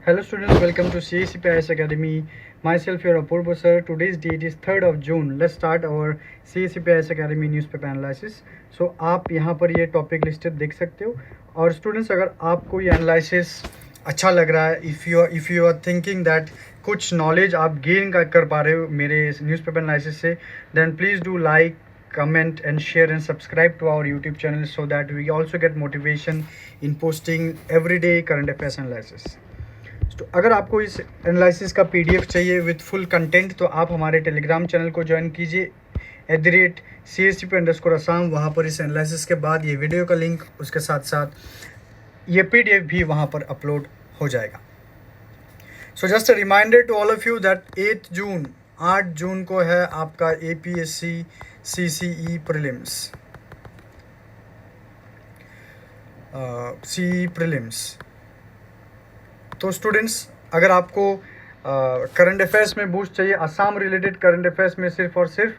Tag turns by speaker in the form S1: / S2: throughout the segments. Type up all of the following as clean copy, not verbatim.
S1: Hello students, welcome to CACPIS Academy. Myself your Apurva sir. Today's date is 3rd of June. Let's start our CACPIS Academy newspaper analysis. So आप यहाँ पर ये topic listed देख सकते हो. और students, अगर आपको ये एनालिसिस अच्छा लग रहा है, if you are thinking that कुछ नॉलेज आप गेन कर पा रहे हो मेरे न्यूज़पेपर एनालिसिस से, then please do like, comment and share and subscribe to our YouTube channel so that we also get motivation in posting everyday current affairs analysis. तो अगर आपको इस एनालिसिस का PDF चाहिए विथ फुल कंटेंट तो आप हमारे टेलीग्राम चैनल को ज्वाइन कीजिए @CACP_Assam. वहाँ पर इस एनालिसिस के बाद ये वीडियो का लिंक, उसके साथ साथ ये PDF भी वहाँ पर अपलोड हो जाएगा. So just a reminder to all of you that 8 June को है आपका APSC CCE prelims. CE prelims. तो स्टूडेंट्स, अगर आपको करंट अफेयर्स में बूस्ट चाहिए, असम रिलेटेड करंट अफेयर्स में सिर्फ और सिर्फ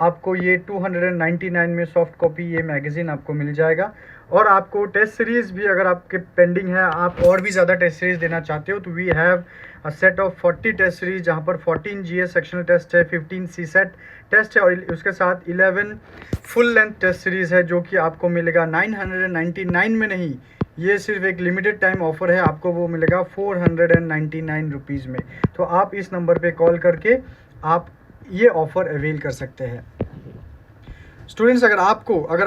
S1: आपको ये 299 में सॉफ्ट कॉपी ये मैगज़ीन आपको मिल जाएगा. और आपको टेस्ट सीरीज़ भी अगर आपके पेंडिंग है, आप और भी ज़्यादा टेस्ट सीरीज़ देना चाहते हो, तो we have a set of 40 test series जहाँ पर 14 GS सेक्शनल टेस्ट है, 15 CSET टेस्ट है और उसके साथ 11 फुल लेंथ टेस्ट सीरीज़ है, जो कि आपको मिलेगा 999 में नहीं. ये सिर्फ एक लिमिटेड टाइम ऑफर है, आपको वो मिलेगा 499 रुपीज़ में. तो आप इस नंबर पे कॉल करके आप ये ऑफ़र अवेल कर सकते हैं. स्टूडेंट्स, अगर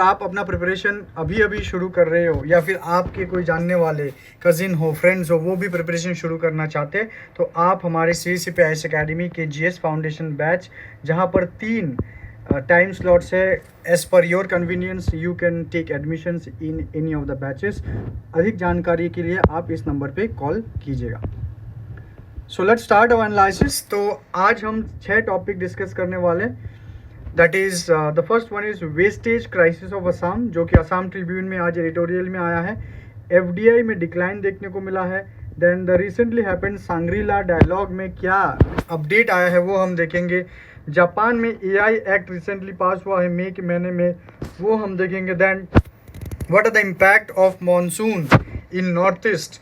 S1: आप अपना प्रिपरेशन अभी शुरू कर रहे हो, या फिर आपके कोई जानने वाले कज़िन हो, फ्रेंड्स हो, वो भी प्रिपरेशन शुरू करना चाहते हैं, तो आप हमारे CACPIS एकेडमी के GS फाउंडेशन बैच, जहाँ पर 3 टाइम स्लॉट्स है, as per your convenience you can take admissions in any of the batches. अधिक जानकारी के लिए आप इस नंबर पे कॉल कीजिएगा. सो लेट्स स्टार्ट अवर एनालिसिस. तो आज हम 6 टॉपिक डिस्कस करने वाले. That is the first one is wastage crisis of Assam, जो कि असम ट्रिब्यून में आज एडिटोरियल में आया है. FDI में डिक्लाइन देखने को मिला है. Then the recently happened Shangri-La dialogue में क्या अपडेट आया है वो हम देखेंगे. जापान में AI एक्ट रिसेंटली पास हुआ है मई के महीने में, वो हम देखेंगे. Then what are the impact of monsoon in north east.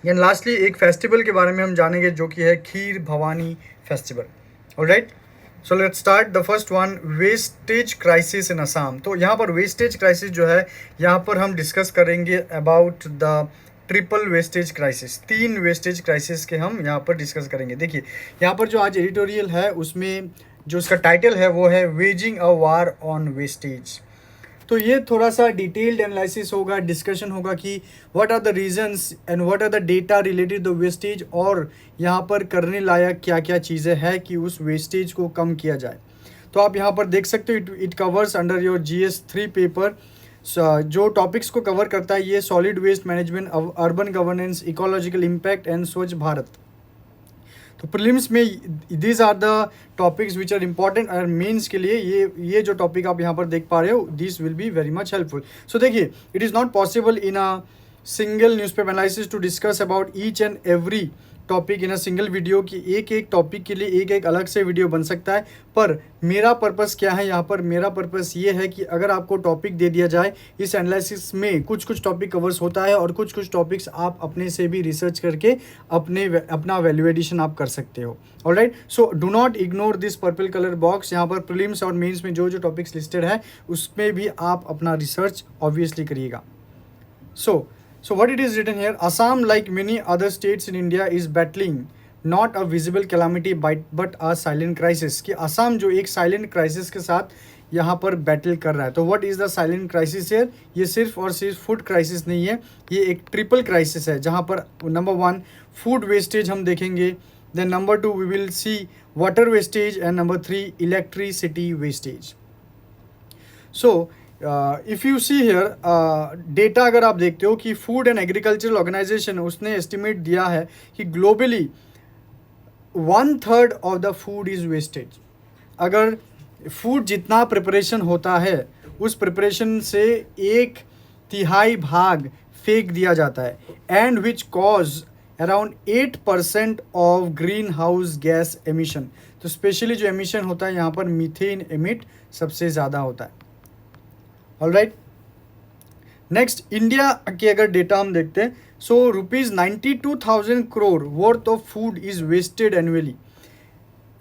S1: And lastly एक फेस्टिवल के बारे में हम जानेंगे, जो कि है Kheer Bhavani festival. Alright, so let's start. The first one, wastage crisis in Assam. तो यहाँ पर वेस्टेज क्राइसिस जो है, यहाँ पर हम डिस्कस करेंगे about the triple wastage crisis. 3 wastage crisis के हम यहाँ पर डिस्कस करेंगे. देखिए, यहाँ पर जो आज एडिटोरियल है उसमें जो उसका टाइटल है वो है waging a war on wastage. तो ये थोड़ा सा डिटेल्ड एनालिसिस होगा, डिस्कशन होगा कि what are the reasons and what are the data related the wastage, और यहाँ पर करने लायक क्या क्या चीज़ें हैं कि उस वेस्टेज को कम किया जाए. तो आप यहाँ पर देख सकते हो, it covers under your GS 3 paper. जो टॉपिक्स को कवर करता है ये solid waste management, urban governance, ecological impact and Swachh Bharat. तो प्रीलिम्स में these are the topics which are important, और मेंस के लिए ये जो टॉपिक आप यहाँ पर देख पा रहे हो, this will be very much helpful. So देखिए, it is not possible in a single newspaper analysis to discuss about each and every topic in a single video. की एक टॉपिक के लिए एक अलग से वीडियो बन सकता है. पर मेरा पर्पस क्या है यहाँ पर, मेरा पर्पस ये है कि अगर आपको टॉपिक दे दिया जाए, इस एनालिसिस में कुछ टॉपिक कवर्स होता है और कुछ टॉपिक्स आप अपने से भी रिसर्च करके अपना वैल्यू एडिशन आप कर सकते हो. Alright, so do not ignore this purple colour box. यहाँ पर प्रीलिम्स और मेंस में जो टॉपिक्स लिस्टेड है उसमें भी आप अपना रिसर्च ऑब्वियसली करिएगा. So what it is written here, Assam like many other states in India is battling not a visible calamity but a silent crisis. कि असम जो एक साइलेंट क्राइसिस के साथ यहाँ पर बैटल कर रहा है. तो what is the silent crisis here, ये सिर्फ और सिर्फ फूड क्राइसिस नहीं है, ये एक ट्रिपल क्राइसिस है, जहाँ पर नंबर 1 फूड वेस्टेज हम देखेंगे, then number 2 we will see water wastage, and number 3 electricity wastage. So if you see here data, अगर आप देखते हो कि फूड एंड एग्रीकल्चरल ऑर्गेनाइजेशन उसने एस्टिमेट दिया है कि globally 1/3 of the food is wastage. अगर फूड जितना प्रिपरेशन होता है उस प्रिपरेशन से 1/3 भाग फेंक दिया जाता है, and which cause around 8% of green house gas emission. तो स्पेशली जो एमिशन होता है यहाँ पर मीथेन एमिट सबसे ज़्यादा होता है. ऑलराइट, नेक्स्ट इंडिया के अगर डेटा हम देखते हैं, So rupees 92,000 crore worth of food is wasted annually.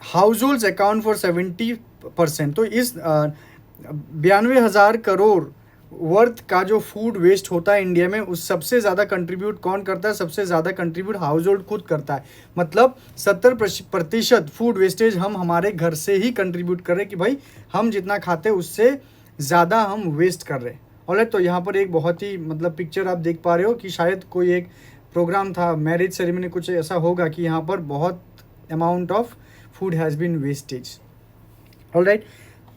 S1: Households account for 70%. तो इस 92,000 करोड़ वर्थ का जो फूड वेस्ट होता है इंडिया में, उस सबसे ज़्यादा कंट्रीब्यूट कौन करता है? सबसे ज़्यादा कंट्रीब्यूट हाउस होल्ड खुद करता है। मतलब 70% फूड वेस्टेज हम हमारे घर से ही कंट्रीब्यूट कर रहे हैं कि भाई हम जितना खाते हैं उससे ज़्यादा हम वेस्ट कर रहे हैं। ऑलराइट, तो यहाँ पर एक बहुत ही मतलब पिक्चर आप देख पा रहे हो कि शायद कोई एक प्रोग्राम था, मैरिज सेरेमनी, कुछ ऐसा होगा कि यहाँ पर बहुत amount of food has been wastage. Alright,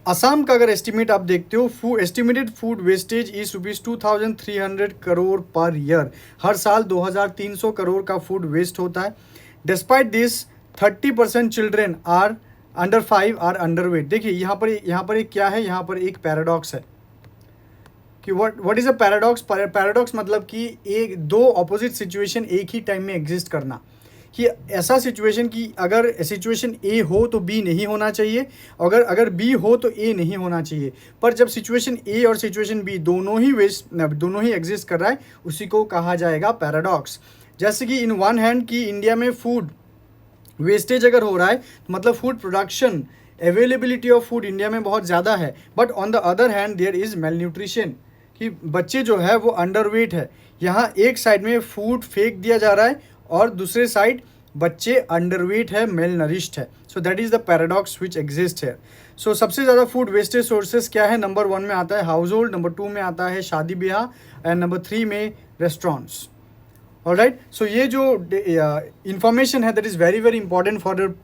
S1: Assam का अगर एस्टिमेट आप देखते हो, estimated food wastage is rupees 2,300 crore per year. हर साल 2,300 करोड़ का फूड वेस्ट होता है। Despite this 30% children are under 5 are underweight. देखिए यहाँ पर एक क्या है, यहाँ पर एक पैराडॉक्स है कि what is a paradox. Paradox मतलब कि एक दो ऑपोजिट सिचुएशन एक ही टाइम में एग्जिस्ट करना, कि ऐसा सिचुएशन कि अगर सिचुएशन ए हो तो बी नहीं होना चाहिए, अगर बी हो तो ए नहीं होना चाहिए। पर जब सिचुएशन ए और सिचुएशन बी दोनों ही एग्जिस्ट कर रहा है, उसी को कहा जाएगा पैराडॉक्स। जैसे कि इन वन हैंड कि इंडिया में फूड वेस्टेज अगर हो रहा है तो मतलब food production, availability of food India में बहुत ज़्यादा है, but on the other hand there is malnutrition, कि बच्चे जो है वो अंडरवेट है। यहाँ एक साइड में फूड फेंक दिया जा रहा है और दूसरे साइड बच्चे अंडरवेट है, मेल नरिश्ड है। So that is the paradox which exist है। सो सबसे ज़्यादा फूड वेस्टेज सोर्सेज क्या है? नंबर 1 में आता है हाउस होल्ड, नंबर 2 में आता है शादी ब्याह, एंड नंबर 3 में रेस्टोरेंट्स। ऑलराइट, सो ये जो इंफॉर्मेशन है that is very very important for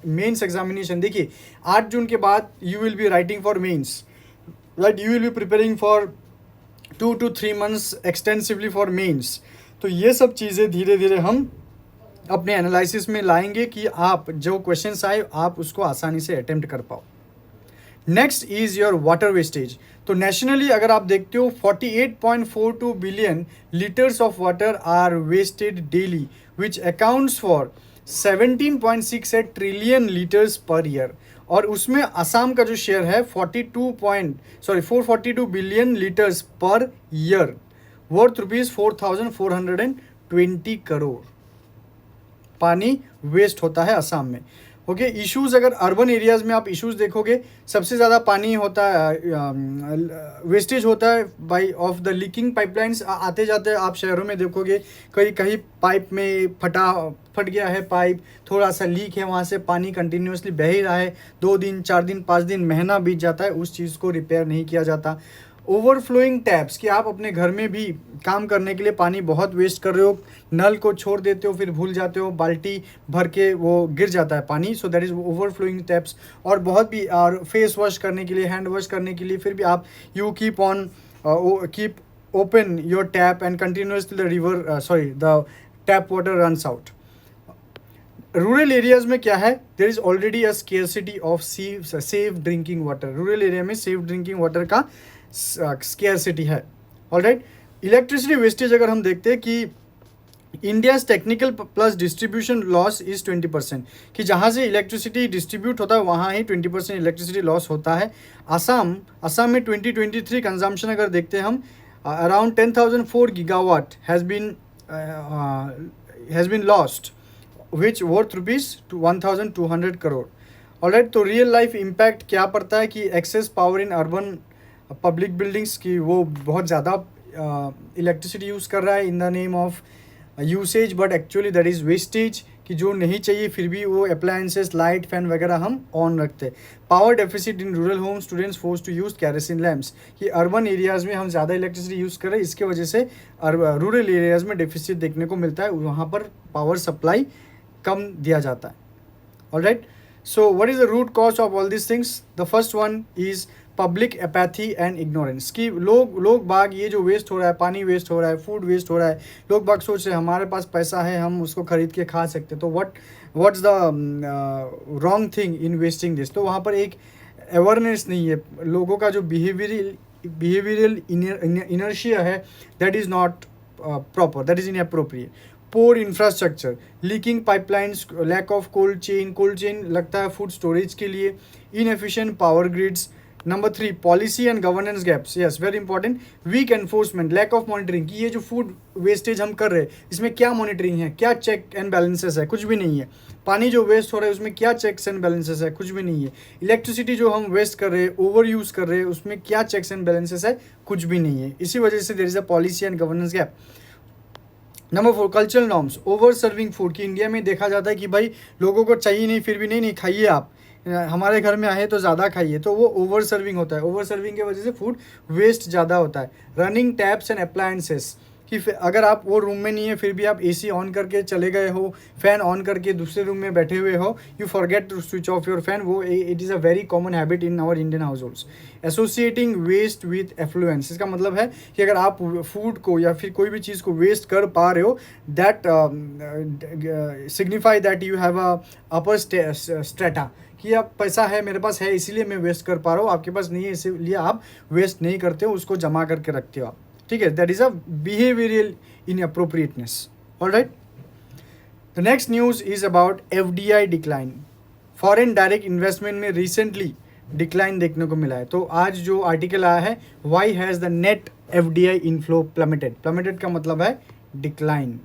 S1: mains examination. देखिए 8 जून के बाद you will be writing for mains, right, you will be preparing for 2 to 3 months extensively for mains. तो ये सब चीज़ें धीरे धीरे हम अपने एनालिसिस में लाएंगे कि आप जो क्वेश्चंस आए आप उसको आसानी से अटेम्प्ट कर पाओ। Next is your water wastage. तो नेशनली अगर आप देखते हो 48.42 billion litres of water are wasted daily, which accounts for 17.68 trillion litres per year. और उसमें असम का जो शेयर है 442 billion litres per year, worth rupees 4,420 crore पानी वेस्ट होता है असम में। ओके, इश्यूज़ अगर अर्बन एरियाज़ में आप इश्यूज़ देखोगे, सबसे ज़्यादा पानी होता है, वेस्टेज होता है by of the leaking pipelines. आते जाते आप शहरों में देखोगे कहीं पाइप में फट गया है, पाइप थोड़ा सा लीक है, वहाँ से पानी कंटिन्यूसली बह ही रहा है, 2 दिन 4 दिन 5 दिन महीना बीत जाता है, उस चीज़ को रिपेयर नहीं किया जाता। ओवरफ्लोइंग टैप्स, कि आप अपने घर में भी काम करने के लिए पानी बहुत वेस्ट कर रहे हो, नल को छोड़ देते हो, फिर भूल जाते हो, बाल्टी भर के वो गिर जाता है पानी, so that is overflowing taps. और बहुत भी, और फेस वॉश करने के लिए, हैंड वॉश करने के लिए, फिर भी आप you keep open your tap and continuously the tap water runs out. Rural areas में क्या है, there is already a scarcity of safe drinking water. Rural area में सेफ ड्रिंकिंग वाटर का स्केर्सिटी है। ऑलराइट, इलेक्ट्रिसिटी वेस्टेज अगर हम देखते हैं कि India's technical plus distribution loss is 20%, कि जहाँ से इलेक्ट्रिसिटी डिस्ट्रीब्यूट होता है वहाँ ही 20% इलेक्ट्रिसिटी लॉस होता है। असम में 2023 कंजम्पशन अगर देखते हैं हम, around 10,004 gigawatt has been lost, which worth rupees 1,200 crore. Alright, तो रियल लाइफ इम्पैक्ट क्या पड़ता है कि excess power in urban public buildings की वो बहुत ज़्यादा इलेक्ट्रिसिटी यूज़ कर रहा है in the name of usage, but actually that is wastage, कि जो नहीं चाहिए फिर भी वो अप्लायंसेस, लाइट, फैन वगैरह हम ऑन रखते हैं। Power deficit in rural home, students force to use kerosene lamps, कि अर्बन एरियाज़ में हम ज़्यादा इलेक्ट्रिसिटी यूज़ कर रहे हैं, इसके वजह से रूरल एरियाज़ में डेफिसिट देखने को मिलता है, वहाँ पर पावर सप्लाई कम दिया जाता है। Alright, so what is the root cause of all this things? The first one is public apathy and ignorance, कि लोग बाग ये जो वेस्ट हो रहा है, पानी वेस्ट हो रहा है, फूड वेस्ट हो रहा है, लोग बाग सोच रहे हैं हमारे पास पैसा है, हम उसको खरीद के खा सकते, तो what's the wrong thing in wasting this? तो वहाँ पर एक अवेयरनेस नहीं है, लोगों का जो बिहेवियरल इनर्शिया है that is not proper, that is inappropriate. Poor infrastructure, leaking pipelines, lack of cold chain लगता है फूड स्टोरेज के लिए, inefficient power grids, number 3, policy and governance gaps, yes very important. Weak enforcement, lack of monitoring, कि ये जो food wastage हम कर रहे हैं इसमें क्या मॉनिटरिंग है, क्या चेक एंड बैलेंसेस है, कुछ भी नहीं है। पानी जो वेस्ट हो रहा है उसमें क्या चेक्स एंड बैलेंसेस है, कुछ भी नहीं है। इलेक्ट्रिसिटी जो हम वेस्ट कर रहे हैं, ओवर यूज़ कर रहे हैं, उसमें क्या चेक्स एंड बैलेंसेस है, कुछ भी नहीं है। इसी वजह से there is a policy and governance gap. Number 4, cultural norms, over serving food, कि इंडिया में देखा जाता है कि भाई लोगों को चाहिए नहीं फिर भी नहीं नहीं खाइए आप, हमारे घर में आए तो ज़्यादा खाइए, तो वो ओवर सर्विंग होता है। ओवर सर्विंग की वजह से फूड वेस्ट ज़्यादा होता है। रनिंग टैप्स एंड अप्लायंसेस, कि अगर आप वो रूम में नहीं है फिर भी आप एसी ऑन करके चले गए हो, फैन ऑन करके दूसरे रूम में बैठे हुए हो, you forget to switch off your fan, वो it is a very common habit in our Indian households. Associating waste with affluence, इसका मतलब है कि अगर आप फूड को या फिर कोई भी चीज़ को वेस्ट कर पा रहे हो, that signify that you have a upper strata, कि आप पैसा है मेरे पास है इसीलिए मैं वेस्ट कर पा रहा हूँ, आपके पास नहीं है इसीलिए आप वेस्ट नहीं करते हो, उसको जमा करके रखते हो आप, ठीक है। That is a behavioural inappropriateness. Alright, the next news is about FDI decline. Foreign direct investment में रिसेंटली डिक्लाइन देखने को मिला है। तो आज जो आर्टिकल आया है, why has the net FDI inflow plummeted, plummeted का मतलब है डिक्लाइन।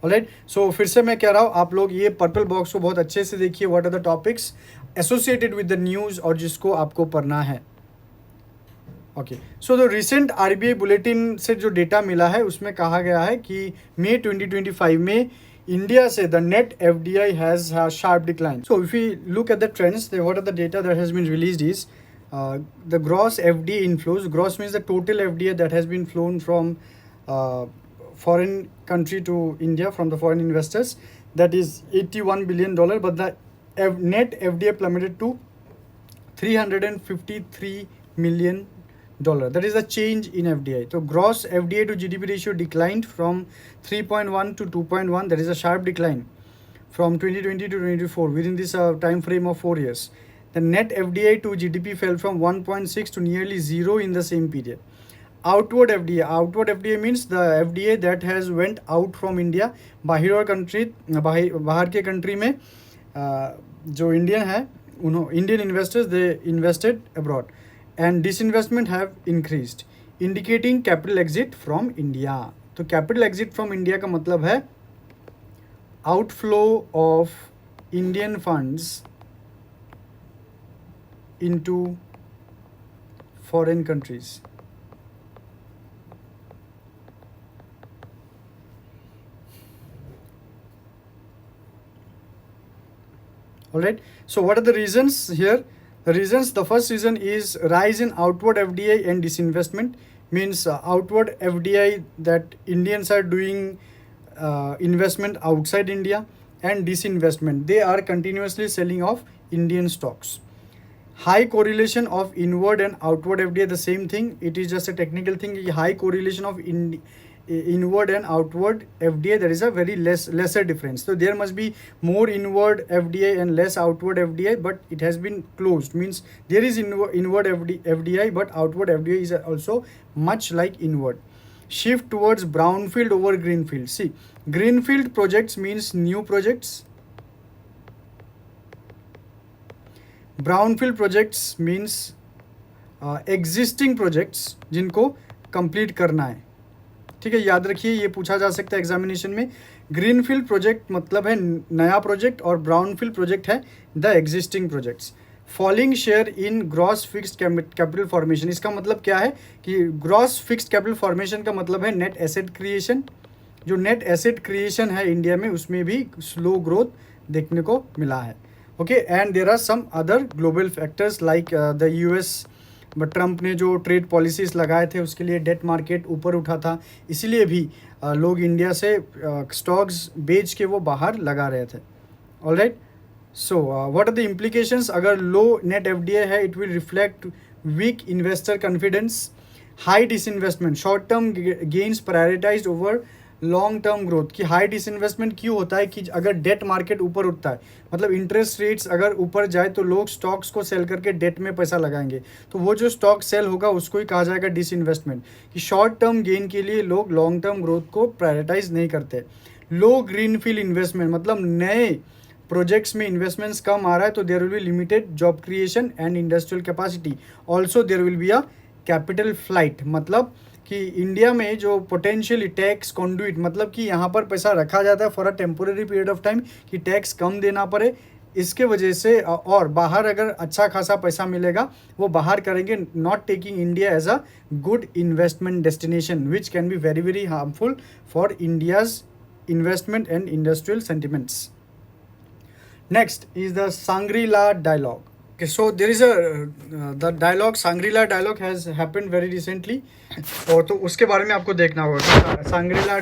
S1: ऑलराइट, सो फिर से मैं कह रहा हूँ, आप लोग ये पर्पल बॉक्स को बहुत अच्छे से देखिए, what are the topics associated with the news और जिसको आपको पढ़ना है। Okay, so the recent RBI bulletin से जो डेटा मिला है उसमें कहा गया है कि मई 2025 में इंडिया से the net FDI has sharp decline. So if you look at the trends, what are the data that has been released is the gross FDI inflows, gross means the total FDI that has been flown from foreign country to India from the foreign investors, that is $81 billion, but the net FDI plummeted to $353 million. That is a change in FDI. So gross FDI to GDP ratio declined from 3.1 to 2.1. That is a sharp decline from 2020 to 2024 within this time frame of 4 years. The net FDI to GDP fell from 1.6 to nearly 0 in the same period. Outward FDI means the FDI that has went out from India, बाहर के country में जो Indian है Indian investors they invested abroad and disinvestment have increased, indicating capital exit from India. तो capital exit from India का मतलब है outflow of Indian funds into foreign countries. Alright, so what are the reasons here? The reasons, the first reason is rise in outward FDI and disinvestment, means outward FDI that Indians are doing investment outside India, and disinvestment, they are continuously selling off Indian stocks. High correlation of inward and outward FDI, the same thing, it is just a technical thing. High correlation of inward and outward FDI, there is a very lesser difference. So there must be more inward FDI and less outward FDI, but it has been closed, means there is inward FDI, but outward FDI is also much like inward. Shift towards brownfield over greenfield. See, greenfield projects means new projects, brownfield projects means existing projects जिनको complete करना है, ठीक है। याद रखिए, ये पूछा जा सकता है एग्जामिनेशन में। ग्रीनफील्ड प्रोजेक्ट मतलब है नया प्रोजेक्ट और ब्राउनफील्ड प्रोजेक्ट है the existing projects. Falling share in gross fixed capital formation, इसका मतलब क्या है कि ग्रॉस फिक्स्ड कैपिटल फॉर्मेशन का मतलब है नेट एसेट क्रिएशन। जो नेट एसेट क्रिएशन है इंडिया में उसमें भी स्लो ग्रोथ देखने को मिला है। Okay, and there are some other global factors like the US, but Trump ने जो ट्रेड पॉलिसीज़ लगाए थे उसके लिए डेट मार्केट ऊपर उठा था, इसीलिए भी लोग इंडिया से स्टॉक्स बेच के वो बाहर लगा रहे थे। Alright, so what are the implications? अगर लो नेट एफडीआई है, it will reflect weak investor confidence, high disinvestment, short term gains prioritised over long term growth. कि हाई डिसइन्वेस्टमेंट क्यों होता है कि अगर डेट मार्केट ऊपर उठता है, मतलब इंटरेस्ट रेट्स अगर ऊपर जाए तो लोग स्टॉक्स को सेल करके डेट में पैसा लगाएंगे, तो वो जो स्टॉक सेल होगा उसको ही कहा जाएगा डिसइन्वेस्टमेंट। कि शॉर्ट टर्म गेन के लिए लोग लॉन्ग टर्म ग्रोथ को प्रायोरिटाइज नहीं करते। लो ग्रीनफील्ड इन्वेस्टमेंट मतलब नए प्रोजेक्ट्स में इन्वेस्टमेंट्स कम आ रहा है तो there will be limited job creation and industrial capacity, also there will be a capital flight. मतलब कि इंडिया में जो पोटेंशियली टैक्स कॉन्डुइट, मतलब कि यहाँ पर पैसा रखा जाता है for a temporary period of time कि टैक्स कम देना पड़े, इसके वजह से और बाहर अगर अच्छा खासा पैसा मिलेगा वो बाहर करेंगे, not taking India as a good investment destination which can be very very harmful for India's investment and industrial sentiments. Next is the Shangri-La dialogue. Okay, so there is the dialogue, Shangri-La dialogue has happened very recently. और तो उसके बारे में आपको देखना होगा। Shangri-La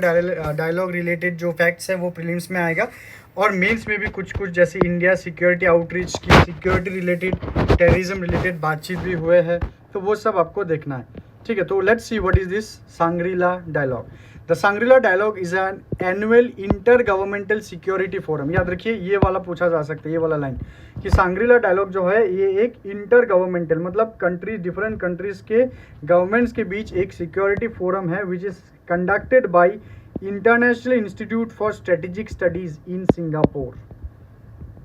S1: dialogue related जो facts है वो प्रीलिम्स में आएगा और मेंस में भी कुछ कुछ, जैसे इंडिया सिक्योरिटी आउटरीच की सिक्योरिटी रिलेटेड, टेररिज्म रिलेटेड बातचीत भी हुए हैं, तो वो सब आपको देखना है। ठीक है, तो let's see what is this Shangri-La dialogue. The Shangri-La dialogue is an annual intergovernmental security forum. याद रखिए, ये वाला पूछा जा सकता है, ये वाला लाइन कि सांग्रीला डायलॉग जो है ये एक इंटर गवर्नमेंटल, मतलब कंट्रीज, डिफरेंट कंट्रीज के गवर्नमेंट्स के बीच एक सिक्योरिटी फोरम है which is conducted by International Institute for Strategic Studies in Singapore.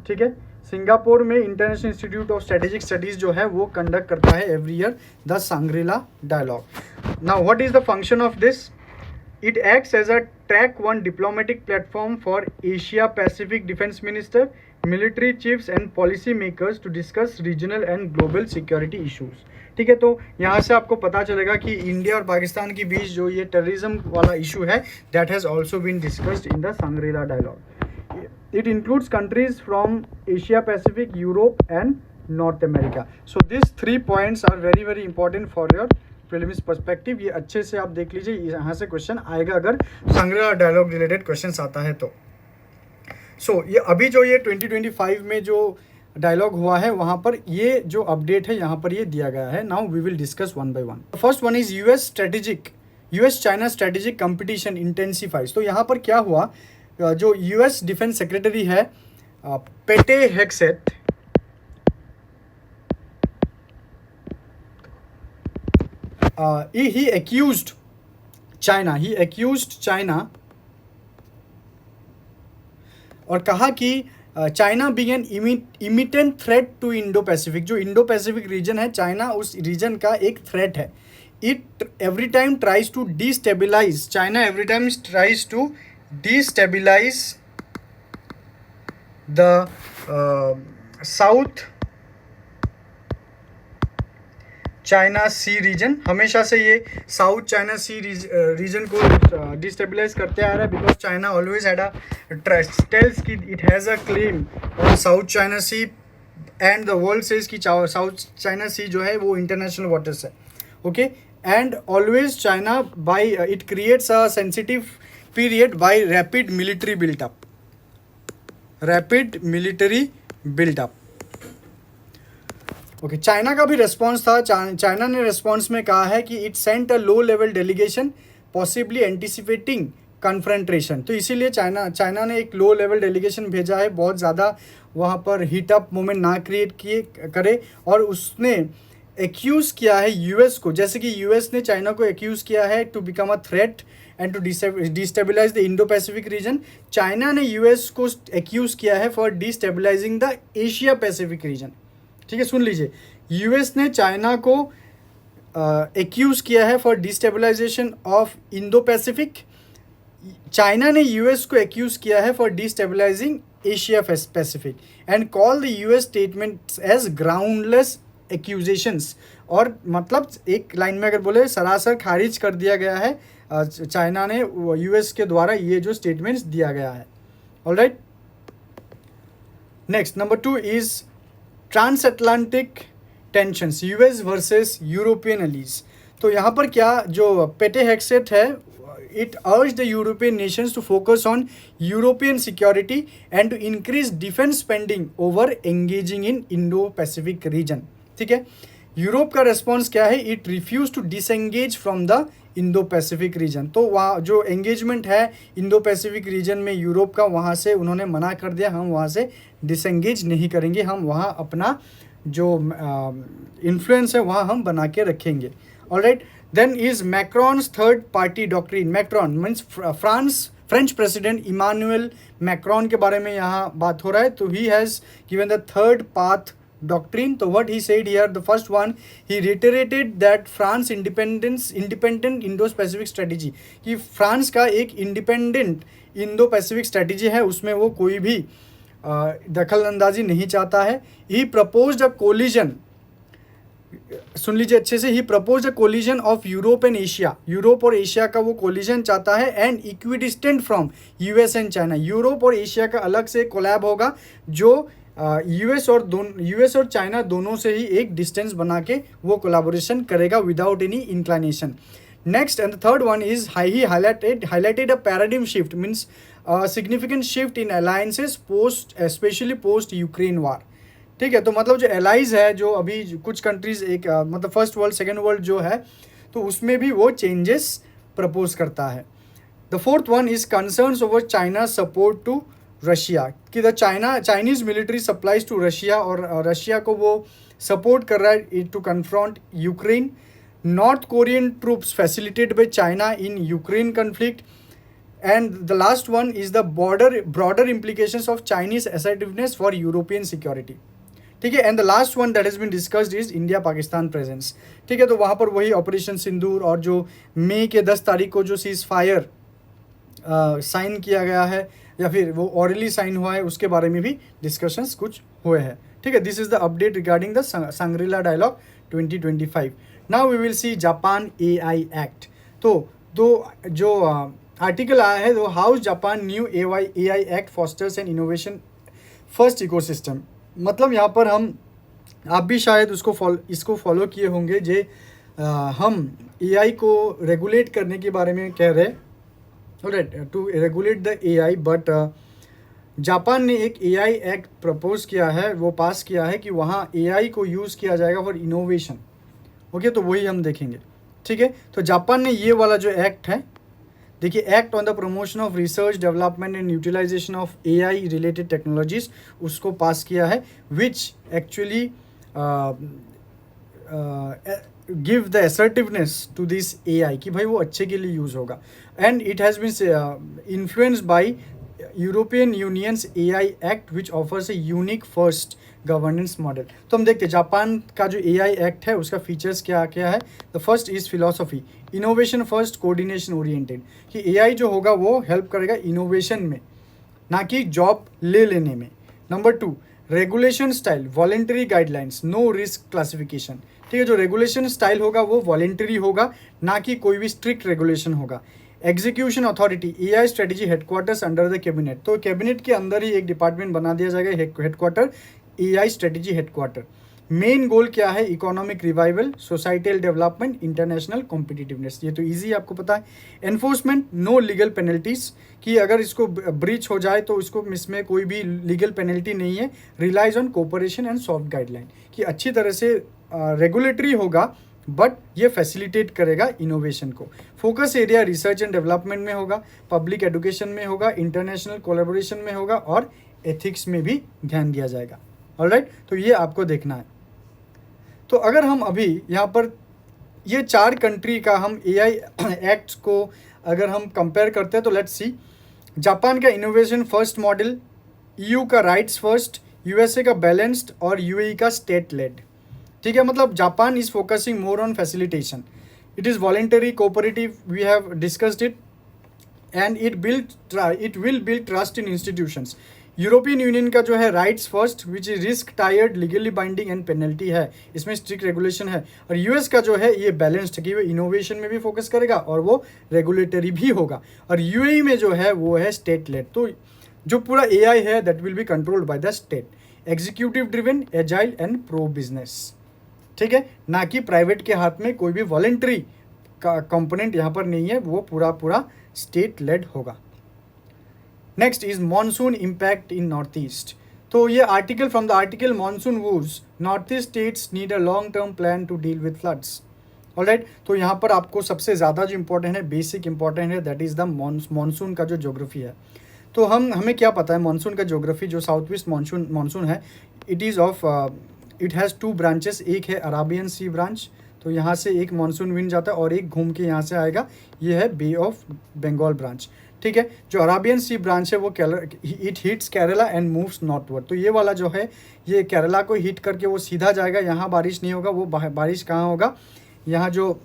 S1: ठीक है, सिंगापुर में International Institute of Strategic Studies जो है वो कंडक्ट करता है every year the Shangri-La dialogue. Now what is the function of this? It acts as a track 1 diplomatic platform for Asia Pacific defense minister, military chiefs and policy makers to discuss regional and global security issues. ठीक है, तो यहाँ से आपको पता चलेगा कि India और पाकिस्तान के बीच जो ये टेररिज्म वाला इशू है that has also been discussed in the Shangri-La dialogue. It includes countries from Asia Pacific, Europe and North America. So these 3 points are very very important for your prelims perspective. ये अच्छे से आप देख लीजिए, यहाँ से question आएगा अगर सांग्रीला डायलॉग रिलेटेड क्वेश्चंस आता है तो। सो ये अभी जो ये 2025 में जो डायलॉग हुआ है वहाँ पर ये जो अपडेट है यहाँ पर ये दिया गया है। Now we will discuss one by one. First one is US China strategic competition intensifies. तो यहाँ पर क्या हुआ, जो यूएस डिफेंस सेक्रेटरी है पेटे हेग्सेट, he accused China और कहा कि China being an imminent threat to Indo Pacific. जो इंडो पैसिफिक रीजन है, चाइना उस रीजन का एक थ्रेट है। It every time tries to destabilize, China every time tries to destabilize the South China Sea region. हमेशा से ये साउथ चाइना सी रीजन को डिस्टेबलाइज करते आ रहा है because China always had a tales कि it has a claim on South China Sea and the world says कि साउथ चाइना सी जो है वो इंटरनेशनल वाटर्स है। Okay, and always China bye it creates a sensitive period by rapid military built up. Okay, China का भी response था। China ने response में कहा है कि it sent a low level delegation possibly anticipating confrontation. तो इसीलिए चाइना ने एक लो लेवल डेलीगेशन भेजा है, बहुत ज़्यादा वहाँ पर हीट अप मोमेंट ना क्रिएट करे। और उसने एक्यूज़ किया है यूएस को, जैसे कि यूएस ने चाइना को एक्यूज़ किया है to become a threat and to destabilise the Indo Pacific region. China ने यूएस को एक्यूज़ किया है for destabilising the Asia Pacific region. ठीक है, सुन लीजिए, यूएस ने चाइना को एक्यूज़ किया है for destabilization of Indo Pacific. China ने यूएस को एक्यूज़ किया है for destabilizing Asia Pacific and call the US statements as groundless accusations. और मतलब एक लाइन में अगर बोले सरासर खारिज कर दिया गया है चाइना ने यूएस के द्वारा ये जो स्टेटमेंट्स दिया गया है। Alright, next number 2 is transatlantic tensions, US versus European allies. तो यहाँ पर क्या जो पेटे हेग्सेट है, it urge the European nations to focus on European security and to increase defence spending over engaging in Indo Pacific region. ठीक है, Europe का रेस्पॉन्स क्या है, it refuse to disengage from the Indo Pacific region. तो वहाँ जो engagement है Indo Pacific region में यूरोप का, वहाँ से उन्होंने मना कर दिया, हम वहाँ से डिसएंगेज नहीं करेंगे, हम वहाँ अपना जो इन्फ्लुएंस है वहाँ हम बना के रखेंगे। Alright, then is Macron's third party doctrine. Macron means France French president Emmanuel Macron के बारे में यहाँ बात हो रहा है। तो he has given the third path doctrine. तो what he said here, the first one, he reiterated that France independent Indo Pacific strategy, कि फ्रांस का एक इंडिपेंडेंट इंडो पैसिफिक स्ट्रेटेजी है, उसमें वो कोई भी दखल अंदाजी नहीं चाहता है। ही प्रपोज्ड अ कोलिजन, सुन लीजिए अच्छे से, he propose a collision of Europe and Asia, Europe और एशिया का वो कोलिजन चाहता है, and equidistant from US and China, Europe और एशिया का अलग से कोलैब होगा जो यूएस और चाइना दोनों से ही एक डिस्टेंस बना के वो कोलैबोरेशन करेगा without any inclination. Next and third one is he highlighted a paradigm shift, means significant shift in alliances post, especially post Ukraine वार। ठीक है, तो मतलब जो एलाइज है, जो अभी कुछ कंट्रीज एक मतलब फर्स्ट वर्ल्ड सेकेंड वर्ल्ड जो है, तो उसमें भी वो चेंजेस प्रपोज करता है। The fourth one is concerns over China support to Russia, कि the Chinese military supplies to Russia, और रशिया को वो सपोर्ट कर रहा है to confront Ukraine. North Korean troops facilitated by China in Ukraine conflict. And the last one is the broader implications of Chinese assertiveness for European security. ठीक है, and the last one that has been discussed is India Pakistan presence. ठीक है, तो वहाँ पर वही operation सिंदूर और जो मई के 10 तारीख को जो सीज फायर साइन किया गया है या फिर वो ऑरली साइन हुआ है, उसके बारे में भी डिस्कशंस कुछ हुए हैं। ठीक है, this is the update regarding the Shangri-La dialogue 2025। Now we will see Japan AI act. तो जो आर्टिकल आया है, वो how Japan new AI act fosters and innovation first ecosystem. मतलब यहाँ पर आप भी शायद इसको फॉलो किए होंगे, हम AI को रेगुलेट करने के बारे में कह रहे हैं, alright, to regulate the AI, but Japan ने एक AI एक्ट प्रपोज किया है, वो पास किया है कि वहाँ AI को यूज़ किया जाएगा फॉर इनोवेशन। ओके, तो वही हम देखेंगे। ठीक है, तो जापान ने ये वाला जो एक्ट है, देखिए, act on the promotion of research development and utilization of AI related technologies, उसको पास किया है, which actually give the assertiveness to this AI कि भाई वो अच्छे के लिए यूज़ होगा। And it has been influenced by European unions AI act which offers a unique first governance model. तो हम देखते हैं जापान का जो AI एक्ट है उसका फीचर्स क्या क्या है। The first is philosophy, innovation first, coordination oriented, कि AI जो होगा वो हेल्प करेगा इनोवेशन में, ना कि जॉब ले लेने में। Number 2, regulation style, voluntary guidelines, no risk classification. ठीक है, जो रेगुलेशन स्टाइल होगा वो वॉलेंटरी होगा, ना कि कोई भी स्ट्रिक्ट रेगुलेशन होगा। Execution authority, AI strategy headquarters under the cabinet, तो कैबिनेट के अंदर ही एक डिपार्टमेंट बना दिया जाएगा, headquarter AI strategy headquarter. Main goal क्या है, economic revival, societal development, international competitiveness, ये तो इजी आपको पता है। एनफोर्समेंट, नो लीगल पेनल्टीज, कि अगर इसको ब्रीच हो जाए तो इसमें कोई भी लीगल पेनल्टी नहीं है। Relies on cooperation and soft guideline, कि अच्छी तरह से रेगुलेटरी होगा बट ये फैसिलिटेट करेगा इनोवेशन को। Focus area research and development में होगा, पब्लिक एजुकेशन में होगा, इंटरनेशनल कोलैबोरेशन में होगा, और एथिक्स में भी ध्यान दिया जाएगा। ऑलराइट, तो ये आपको देखना है। तो अगर हम अभी यहाँ पर ये 4 कंट्री का हम AI एक्ट्स को अगर हम कंपेयर करते हैं, तो लेट्स सी, जापान का इनोवेशन फर्स्ट मॉडल, EU का राइट्स फर्स्ट, USA का बैलेंस्ड, और UAE का स्टेट लेड। ठीक है, मतलब Japan is focusing more on facilitation, it is voluntary, cooperative, we have discussed it, and it will build trust in institutions. European union का जो है rights first, which is risk tiered, legally binding and penalty है, इसमें strict regulation है। और US का जो है ये बैलेंस्ड है, कि वो इनोवेशन में भी फोकस करेगा और वो रेगुलेटरी भी होगा। और UAE में जो है वो है स्टेट लेड, तो जो पूरा AI है that will be controlled by the state, executive driven, agile and pro business. ठीक है, ना कि प्राइवेट के हाथ में कोई भी वॉलेंटरी का कंपोनेंट यहाँ पर नहीं है, वो पूरा स्टेट लेड होगा। Next is monsoon impact in north east. तो ये article from the article monsoon woes, north east states need a long term plan to deal with floods. Alright, तो यहाँ पर आपको सबसे ज़्यादा जो इंपॉर्टेंट है, बेसिक इंपॉर्टेंट है, दैट इज़ द मॉनसून का जो ज्योग्राफी है। तो हमें क्या पता है मॉनसून का ज्योग्राफी, जो साउथ वेस्ट मॉनसून है, इट हैज़ 2 ब्रांचेस, एक है अराबियन सी ब्रांच, तो यहाँ से एक मॉनसून विंड जाता है और एक घूम के यहाँ से आएगा, ये है बे ऑफ बंगाल ब्रांच। ठीक है। जो अराबियन सी ब्रांच है वो it hits Kerala and moves northward, तो ये वाला जो है ये केरला को हिट करके वो सीधा जाएगा, यहाँ बारिश नहीं होगा। वो बारिश कहाँ होगा, यहाँ जो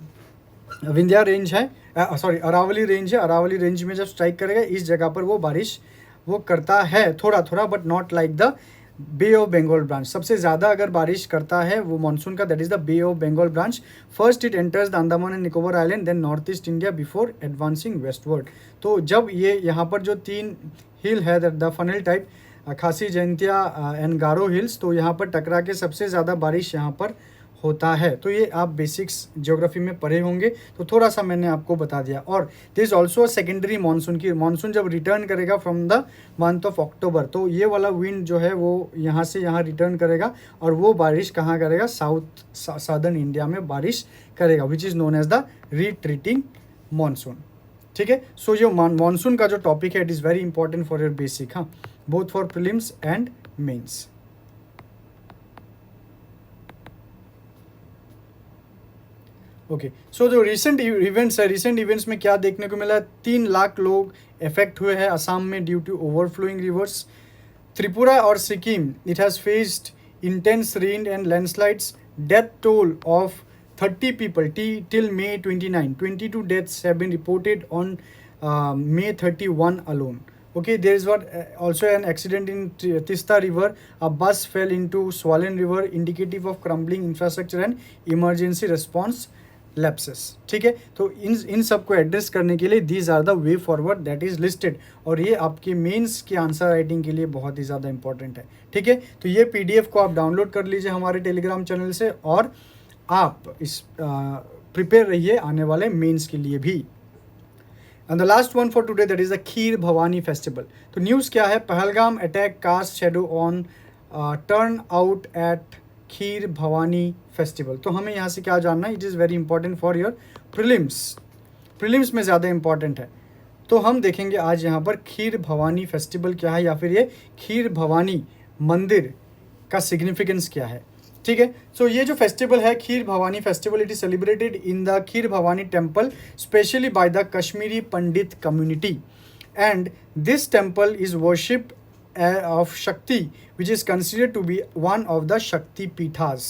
S1: विंध्या रेंज है, सॉरी अरावली रेंज है, अरावली रेंज में जब स्ट्राइक करेगा इस जगह पर वो बारिश वो करता है थोड़ा थोड़ा, but not like the bay of Bengal branch. सबसे ज़्यादा अगर बारिश करता है वो मानसून का, that is the bay of Bengal branch. First it enters the Andaman and Nicobar island, then north east India before advancing westward. तो जब ये यहाँ पर जो 3 हिल है द फनल टाइप, खासी जयंतिया एंड गारो हिल्स, तो यहाँ पर टकरा के सबसे ज़्यादा बारिश यहाँ पर होता है। तो ये आप बेसिक्स ज्योग्राफी में पढ़े होंगे, तो थोड़ा सा मैंने आपको बता दिया। और दिस ऑल्सो सेकेंडरी मानसून की, मानसून जब रिटर्न करेगा from the month of October, तो ये वाला विंड जो है वो यहाँ से यहाँ रिटर्न करेगा और वो बारिश कहाँ करेगा, साउदर्न इंडिया में बारिश करेगा, which is known as the retreating monsoon. ठीक है। सो जो मानसून का जो टॉपिक है it is very important for your basic, हाँ, both for prelims and mains. Okay, so जो रिसेंट इवेंट्स है, रिसेंट इवेंट्स में क्या देखने को मिला है, 3 लाख लोग इफेक्ट हुए हैं असम में due to overflowing rivers. Tripura और Sikkim it has faced intense rain and landslides. Death toll of 30 people till May 29, 22 deaths have been reported on May 31 alone. Okay, there is also an accident in Tista River. A bus fell into swollen river, indicative of crumbling infrastructure and emergency response lapses. ठीक है। तो इन सब को address करने के लिए these are the way forward that is listed, और ये आपके मेंस के आंसर राइटिंग के लिए बहुत ही ज़्यादा इंपॉर्टेंट है। ठीक है। तो ये PDF को आप डाउनलोड कर लीजिए हमारे टेलीग्राम चैनल से, और आप इस प्रिपेयर रहिए आने वाले मेंस के लिए भी। And the last one for today that is the Kheer Bhavani festival. तो न्यूज़ क्या है, Pahalgam attack cast shadow on turn out at Kheer Bhavani festival. तो हमें यहाँ से क्या जानना है, it is very important for your prelims में ज़्यादा इंपॉर्टेंट है। तो हम देखेंगे आज यहाँ पर खीर भवानी फेस्टिवल क्या है, या फिर ये खीर भवानी मंदिर का सिग्निफिकेंस क्या है। ठीक है। सो ये जो फेस्टिवल है Kheer Bhavani festival, it is celebrated in the Kheer Bhavani temple specially by the Kashmiri Pandit community, and this temple is worshipped of Shakti, which is considered to be one of the Shakti Pithas.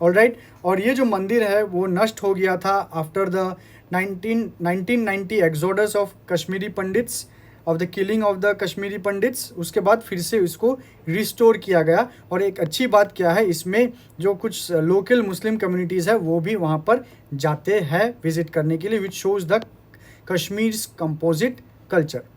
S1: Alright, और ये जो मंदिर है वो नष्ट हो गया था after the 1990 exodus of Kashmiri pandits, of the killing of the Kashmiri pandits. उसके बाद फिर से इसको रिस्टोर किया गया, और एक अच्छी बात क्या है, इसमें जो कुछ लोकल मुस्लिम कम्युनिटीज़ है वो भी वहाँ पर जाते हैं विजिट करने के लिए, which shows the Kashmir composite culture.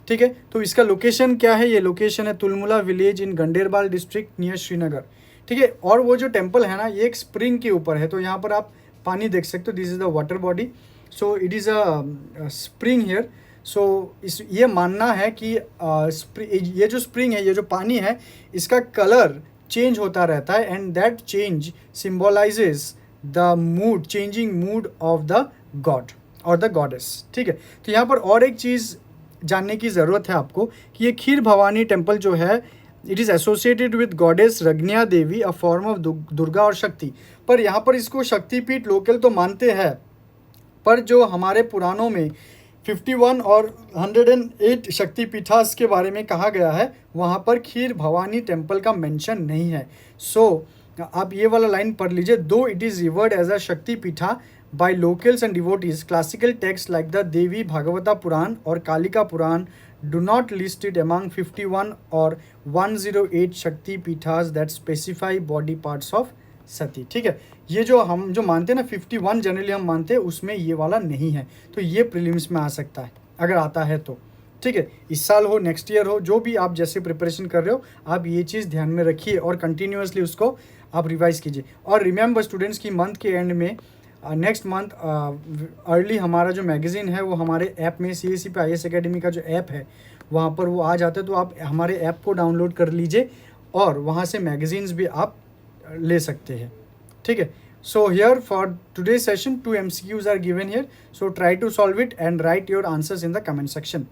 S1: ठीक है। तो इसका लोकेशन क्या है, ये लोकेशन है Tulmulla village in Ganderbal district near Srinagar. ठीक है। और वो जो टेम्पल है ना ये एक स्प्रिंग के ऊपर है, तो यहाँ पर आप पानी देख सकते हो, this is the water body, so it is a spring here. So ये मानना है कि ये जो स्प्रिंग है, ये जो पानी है, इसका कलर चेंज होता रहता है, and that change symbolises the mood, changing mood off the God और द गॉडेस। ठीक है। तो यहाँ पर और एक चीज़ जानने की ज़रूरत है आपको कि ये खीर भवानी टेम्पल जो है it is associated with goddess Ragnya Devi, a form of Durga और शक्ति। पर यहाँ पर इसको शक्तिपीठ लोकल तो मानते हैं, पर जो हमारे पुराणों में 51 और 108 शक्तिपीठास के बारे में कहा गया है, वहाँ पर खीर भवानी टेम्पल का मेंशन नहीं है। सो आप ये वाला लाइन पढ़ लीजिए, though it is revered as a Shaktipeetha by locals and devotees, classical texts like the Devi Bhagavata Puran or Kalika Puran do not list it among 51 or 108 Shakti Pithas that specify body parts of Sati. ठीक है। ये जो हम जो मानते हैं ना 51 generally हम मानते हैं, उसमें ये वाला नहीं है, तो ये प्रीलिम्स में आ सकता है अगर आता है तो। ठीक है। इस साल हो नेक्स्ट ईयर हो, जो भी आप जैसे प्रिपरेशन कर रहे हो आप ये चीज़ ध्यान में रखिए और कंटिन्यूसली उसको आप रिवाइज कीजिए। और रिमेंबर स्टूडेंट्स की मंथ के एंड में नेक्स्ट मंथ अर्ली हमारा जो मैगज़ीन है वो हमारे ऐप में CSE पे IAS एकेडमी का जो ऐप है वहाँ पर वो आ जाता है, तो आप हमारे ऐप को डाउनलोड कर लीजिए और वहाँ से मैगज़ीन्स भी आप ले सकते हैं। ठीक है। So here for today session 2 MCQs are given here, so try to solve it and write your answers in the comment section.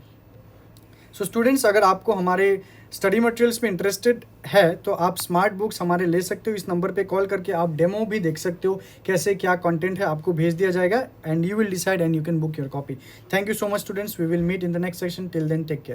S1: So students, अगर आपको हमारे स्टडी मटेरियल्स में इंटरेस्टेड है तो आप स्मार्ट बुक्स हमारे ले सकते हो। इस नंबर पे कॉल करके आप डेमो भी देख सकते हो, कैसे क्या कंटेंट है आपको भेज दिया जाएगा, and you will decide and you can book your copy. Thank you so much students, we will meet in the next session. Till then take care.